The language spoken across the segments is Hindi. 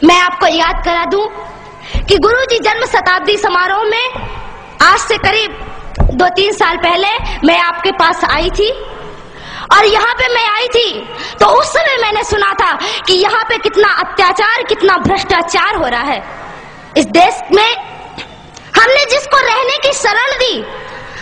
मैं आपको याद करा दूं कि गुरुजी जन्म शताब्दी समारोह में आज से करीब 2-3 साल पहले मैं आपके पास आई थी, और यहाँ पे मैं आई थी तो उस समय मैंने सुना था कि यहाँ पे कितना अत्याचार, कितना भ्रष्टाचार हो रहा है इस देश में। हमने जिसको रहने की शरण दी,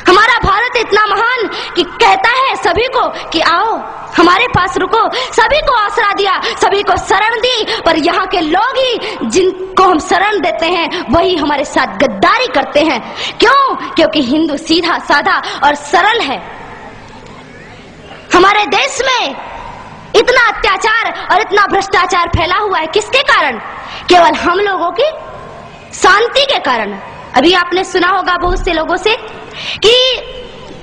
हमारा भारत इतना महान कि कहता है सभी को कि आओ हमारे पास रुको, सभी को आसरा दिया, सभी को शरण दी, पर यहाँ के लोग ही जिनको हम शरण देते हैं वही हमारे साथ गद्दारी करते हैं। क्यों? क्योंकि हिंदू सीधा साधा और सरल है। हमारे देश में इतना अत्याचार और इतना भ्रष्टाचार फैला हुआ है, किसके कारण? केवल हम लोगों की शांति के कारण। अभी आपने सुना होगा बहुत से लोगों से कि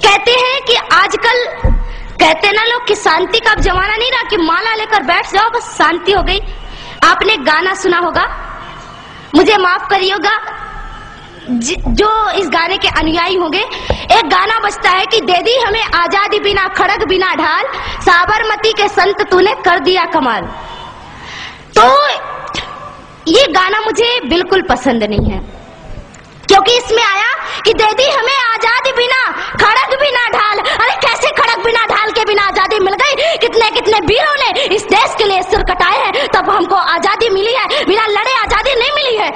कहते हैं कि आजकल कहते ना लोग कि शांति का अब जमाना नहीं रहा कि माला लेकर बैठ जाओ बस शांति हो गई। आपने गाना सुना होगा, मुझे माफ करिएगा जो इस गाने के अनुयायी होंगे, एक गाना बजता है कि दे दी हमें आजादी बिना खड़ग बिना ढाल, साबरमती के संत तूने कर दिया कमाल। तो ये गाना मुझे बिल्कुल पसंद नहीं है, क्योंकि इसमें आया कि दे दी हमें आजादी बिना खड़ग बिना ढाल। अरे कैसे खड़ग बिना ढाल के बिना आजादी मिल गई? कितने कितने वीरों ने इस देश के लिए सिर कटाए हैं तब हमको आजादी मिली है, बिना लड़े आजादी नहीं मिली है।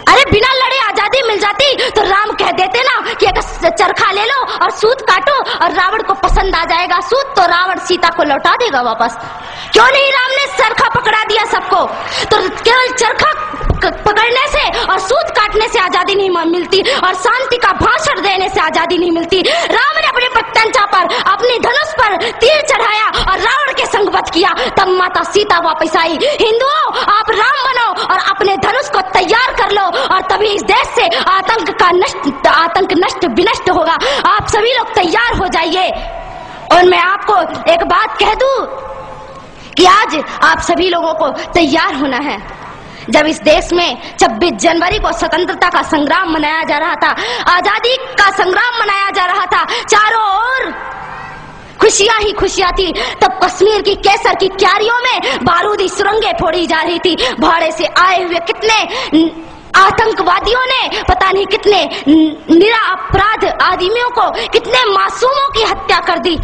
अरे बिना लड़े आजादी मिल जाती तो राम कह देते ना कि एक चरखा ले लो और सूत काटो और रावण को पसंद आ जाएगा सूत तो रावण सीता को लौटा देगा वापस। क्यों नहीं राम ने चरखा पकड़ा दिया सबको? तो केवल चरखा पकड़ने से और सूत काटने से आजादी नहीं मिलती और शांति का भाषण देने से आजादी नहीं मिलती। राम ने अपने प्रत्यंचा पर अपनी धनुष पर तीर चढ़ाया और रावण के संग वध किया, तब माता सीता वापस आई। हिंदुओं, आप राम बनो और अपने धनुष को तैयार कर लो और तभी इस देश से आतंक नष्ट विनष्ट होगा। आप सभी लोग तैयार हो जाइए। और मैं आपको एक बात कह दूं कि आज आप सभी लोगों को तैयार होना है। जब इस देश में 26 जनवरी को स्वतंत्रता का संग्राम मनाया जा रहा था, आजादी का संग्राम मनाया जा रहा था, चारों ओर खुशियां ही खुशियां थी, तब कश्मीर की केसर की क्यारियों में बारूदी सुरंगें फोड़ी जा रही थी। भाड़े से आए हुए कितने आतंकवादियों ने पता नहीं कितने निरपराध आदमियों को, कितने मासूमों की हत्या कर दी।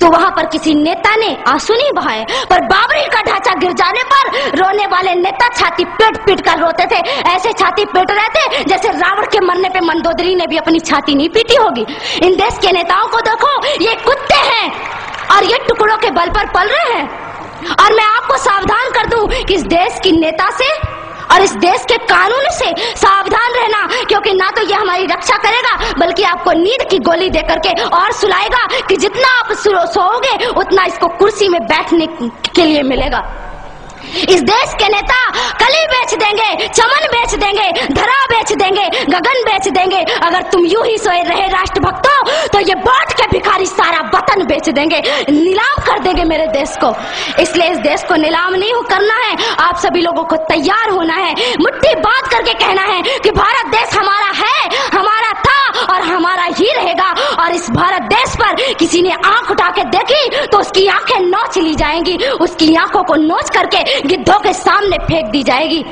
तो वहां पर किसी नेता ने आंसू नहीं बहाए, पर बाबरी का ढांचा गिर जाने पर रोने वाले नेता छाती पीट पीट कर रोते थे। ऐसे छाती पीट रहे थे जैसे रावण के मरने पे मंदोदरी ने भी अपनी छाती नहीं पीटी होगी। इन देश के नेताओं को देखो, ये कुत्ते हैं और ये टुकड़ों के बल पर पल रहे हैं। और मैं आपको सावधान कर दूं कि इस देश की नेता से और इस देश के कानून से सावधान रहना, क्योंकि ना तो ये हमारी रक्षा करेगा बल्कि आपको नींद की गोली दे करके और सुलाएगा कि जितना आप सोओगे उतना इसको कुर्सी में बैठने के लिए मिलेगा। इस देश के नेता कली बेच देंगे, चमन बेच देंगे, धरा बेच देंगे, गगन बेच देंगे। अगर तुम यूं ही सोए रहे राष्ट्रभक्तों तो ये बांट के भिखारी सारा वतन बेच देंगे, नीलाम कर देंगे मेरे देश को। इसलिए इस देश को नीलाम नहीं करना है, आप सभी लोगों को तैयार होना है, मुट्ठी बांध करके कहना है कि भारत देश हमारा है, हमारा था और हमारा ही रहेगा। और इस भारत देश पर किसी ने आंख उठा के देखी तो उसकी आंखें नोच ली जाएंगी, उसकी आंखों को नोच करके गिद्धों के सामने फेंक दी जाएगी।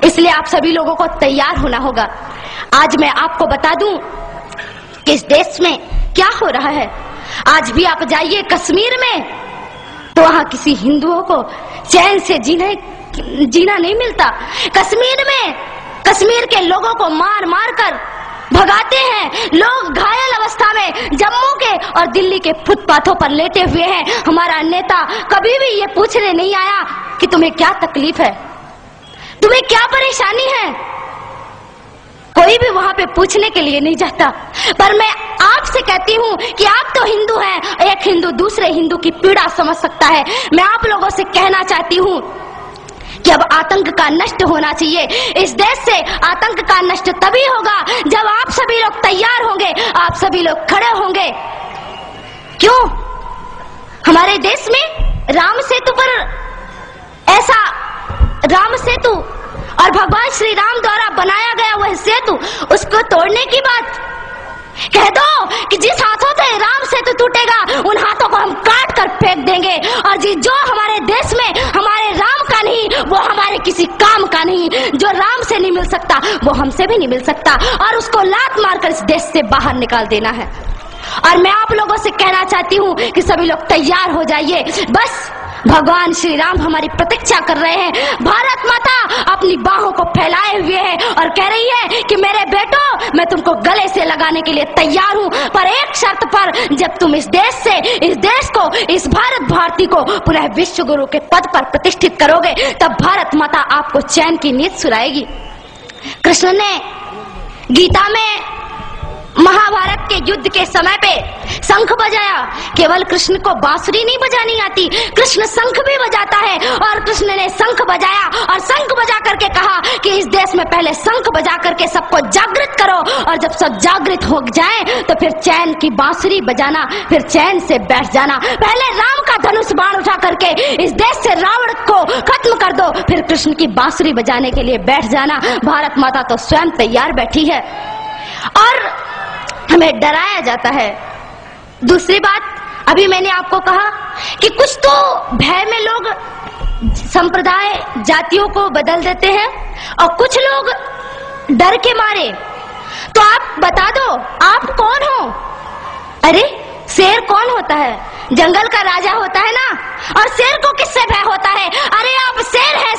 इसलिए आप सभी लोगों को तैयार होना होगा। आज मैं आपको बता दूं कि इस देश में क्या हो रहा है। आज भी आप जाइए कश्मीर में तो वहां किसी हिंदुओं को चैन से जीना नहीं मिलता। कश्मीर में कश्मीर के लोगों को मार मार कर भगाते हैं। लोग घायल अवस्था में जम्मू के और दिल्ली के फुटपाथों पर लेटे हुए हैं। हमारा नेता कभी भी ये पूछने नहीं आया कि तुम्हें क्या तकलीफ है, तुम्हें क्या परेशानी है। कोई भी वहां पे पूछने के लिए नहीं जाता। पर मैं आपसे कहती हूँ कि आप तो हिंदू हैं, एक हिंदू दूसरे हिंदू की पीड़ा समझ सकता है। मैं आप लोगों से कहना चाहती हूँ कि अब आतंक का नष्ट होना चाहिए। इस देश से आतंक का नष्ट तभी होगा जब आप सभी लोग तैयार होंगे, आप सभी लोग खड़े होंगे। क्यों? हमारे देश में राम सेतु पर ऐसा राम सेतु और भगवान श्री राम द्वारा बनाया गया वह सेतु, उसको तोड़ने की बात कह दो कि जिस हाथों से राम सेतु टूटेगा उन हाथों को हम काट कर फेंक देंगे। और जो हमारे देश में हमारे राम का नहीं, वो हमारे किसी काम का नहीं। से नहीं मिल सकता वो हमसे भी नहीं मिल सकता, और उसको लात मारकर इस देश से बाहर निकाल देना है। और मैं आप लोगों से कहना चाहती हूँ कि सभी लोग तैयार हो जाइए। बस भगवान श्री राम हमारी प्रतीक्षा कर रहे हैं। भारत माता अपनी बाहों को फैलाए हुए है और कह रही है कि मेरे बेटो, मैं तुमको गले से लगाने के लिए तैयार हूँ, पर एक शर्त पर, जब तुम इस देश को, इस भारत भारती को पुनः विश्व गुरु के पद पर प्रतिष्ठित करोगे, तब भारत माता आपको चैन की नींद सुलाएगी। कृष्ण ने गीता में महाभारत के युद्ध के समय पे शंख बजाया। केवल कृष्ण को बांसुरी नहीं बजानी आती, कृष्ण शंख भी बजाता है। और कृष्ण ने शंख बजाया और शंख बजा करके कहा कि इस देश में पहले शंख बजा करके सबको जागृत करो, और जब सब जागृत हो जाए तो फिर चैन की बांसुरी बजाना, फिर चैन से बैठ जाना। पहले राम का धनुष बाण उठा करके इस देश से रावण को खत्म कर दो, फिर कृष्ण की बांसुरी बजाने के लिए बैठ जाना। भारत माता तो स्वयं तैयार बैठी है और हमें डराया जाता है। दूसरी बात, अभी मैंने आपको कहा कि कुछ तो भय में लोग संप्रदाय जातियों को बदल देते हैं और कुछ लोग डर के मारे। तो आप बता दो, आप कौन हो? अरे शेर कौन होता है? जंगल का राजा होता है ना। और शेर को किससे भय होता है? अरे आप शेर है,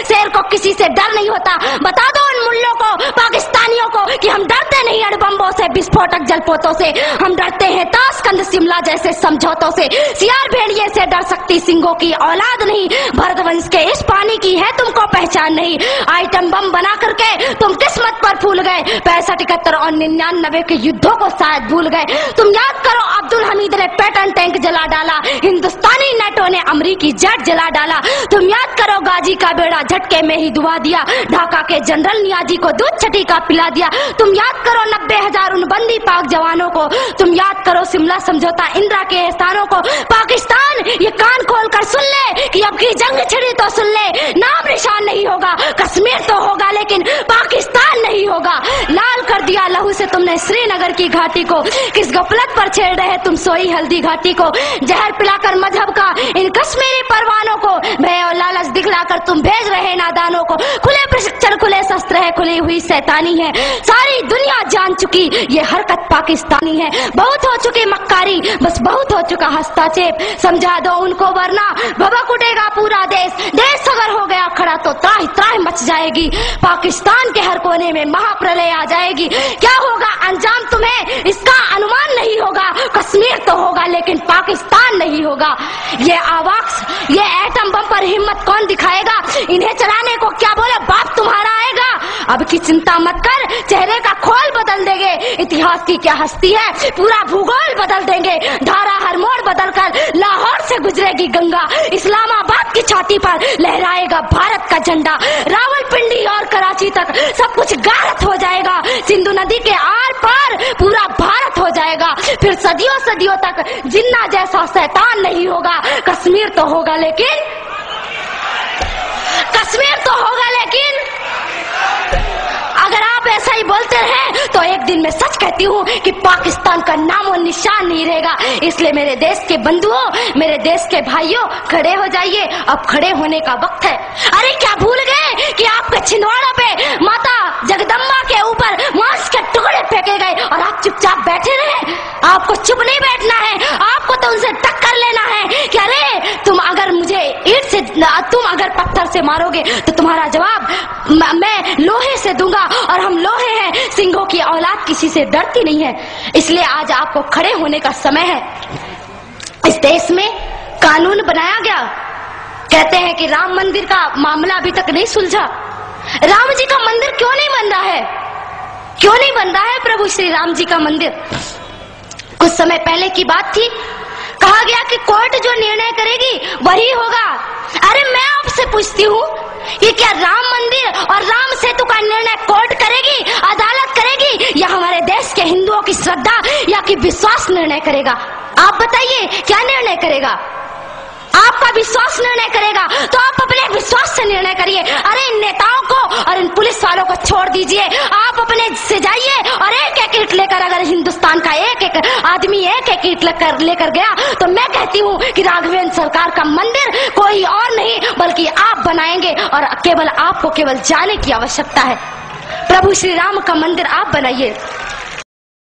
शेर को किसी से डर नहीं होता। बता दो उन मुल्लों को, पाकिस्तानियों को, कि हम डरते नहीं अणुबम्बों से, विस्फोटक जलपोतों से, हम डरते हैं ताशकंद शिमला जैसे समझौतों से। सियार भेड़िए से डर सकती सिंहों की औलाद नहीं, भरतवंश के इस पानी की है तुमको पहचान नहीं। आइटम बम बना करके तुम किस्मत पर फूल गए, 65, 71 और 99 के युद्धों को शायद भूल गए। तुम याद करो, अब्दुल हमीद ने पैटर्न टैंक जला डाला, हिंदुस्तानी नेटो ने अमरीकी जेट जला डाला। तुम याद करो, गाजी का बेड़ा झटके में ही डुबा दिया, ढाका के जनरल नियाजी को दूध छटी का पिला दिया। तुम याद करो 90,000 उन बंदी पाक जवानों को। तुम याद करो शिमला समझौता, इंदिरा के एहसानों को। पाकिस्तान ये कान खोल कर सुन ले कि अब की जंग छिड़ी तो सुन ले, नाम निशान नहीं होगा, कश्मीर तो होगा लेकिन पाकिस्तान नहीं होगा। लाल कर दिया लहू से तुमने श्रीनगर की घाटी को, किस गफलत पर छेड़ रहे तुम सोई हल्दी घाटी को। जहर पिलाकर मजहब का इन कश्मीरी परवानों को, भय और लालच दिखलाकर तुम भेज रहे नादानों को। खुले प्रशिक्षण, खुले शस्त्र है, खुली हुई शैतानी है, सारी दुनिया जान चुकी ये हरकत पाकिस्तानी है। बहुत हो चुकी मक्कारी, बस बहुत हो चुका हस्तक्षेप, समझा दो उनको वरना भभक उठेगा पूरा देश। देश अगर हो गया खड़ा तो त्राहि त्राहि मच जाएगी, पाकिस्तान के हर कोने में महाप्रलय आ जाएगी। क्या होगा अंजाम तुम्हें इसका अनुमान नहीं होगा। कश्मीर तो होगा लेकिन पाकिस्तान नहीं होगा। ये आवाक्स, ये एटम बम पर हिम्मत कौन दिखाएगा? इन्हें चलाने को क्या बोले बाप तुम्हारा आएगा। अब की चिंता मत कर, चेहरे का खोल बदल देंगे। इतिहास की क्या हस्ती है, पूरा भूगोल बदल देंगे। धारा हर मोड़ बदल कर लाहौर से गुजरेगी गंगा, इस्लामाबाद की छाती पर लहराएगा भारत का झंडा। रावलपिंडी और कराची तक सब कुछ गारत हो जाएगा, सिंधु नदी के आर पार पूरा भारत हो जाएगा। फिर सदियों सदियों तक जिन्ना जैसा शैतान नहीं होगा। कश्मीर तो होगा लेकिन, कश्मीर तो होगा लेकिन अगर आप ऐसा ही बोलते रहे तो एक दिन मैं सच कहती हूँ कि पाकिस्तान का नामो निशान नहीं रहेगा। इसलिए मेरे देश के बंधुओं, मेरे देश के भाइयों, खड़े हो जाइए, अब खड़े होने का वक्त है। अरे क्या भूल गए कि आपके छिंदवाड़ा पे माता जगदम्बा के ऊपर मांस के टुकड़े फेंके गए और आप चुपचाप बैठे रहे? आपको चुप नहीं बैठना है, आपको तो उनसे टक्कर लेना है कि अरे तुम अगर मुझे ईंट से, तुम अगर पत्थर से मारोगे तो तुम्हारा जवाब मैं लोहे से दूंगा, और हम लोहे हैं, सिंहों की औलाद किसी से डरती नहीं है। इसलिए आज आपको खड़े होने का समय है। इस देश में कानून बनाया गया, कहते हैं कि राम मंदिर का मामला अभी तक नहीं सुलझा। राम जी का मंदिर क्यों नहीं बन रहा है? क्यों नहीं बन रहा है प्रभु श्री राम जी का मंदिर? कुछ समय पहले की बात थी, कहा गया कि कोर्ट जो निर्णय करेगी वही होगा। अरे मैं आपसे पूछती हूँ, ये क्या राम मंदिर और राम सेतु का निर्णय कोर्ट करेगी, अदालत करेगी, या हमारे देश के हिंदुओं की श्रद्धा या कि विश्वास निर्णय करेगा? आप बताइए क्या निर्णय करेगा? आपका विश्वास निर्णय करेगा तो आप अपने विश्वास से निर्णय करिए। अरे इन नेताओं को और इन पुलिस वालों को छोड़ दीजिए। आप अपने से जाइए और एक एक ईंट लेकर, अगर हिंदुस्तान का एक एक आदमी एक एक ईंट लेकर गया तो मैं कहती हूँ कि राघवेंद्र सरकार का मंदिर कोई और नहीं बल्कि आप बनाएंगे, और केवल आपको केवल जाने की आवश्यकता है। प्रभु श्री राम का मंदिर आप बनाइए।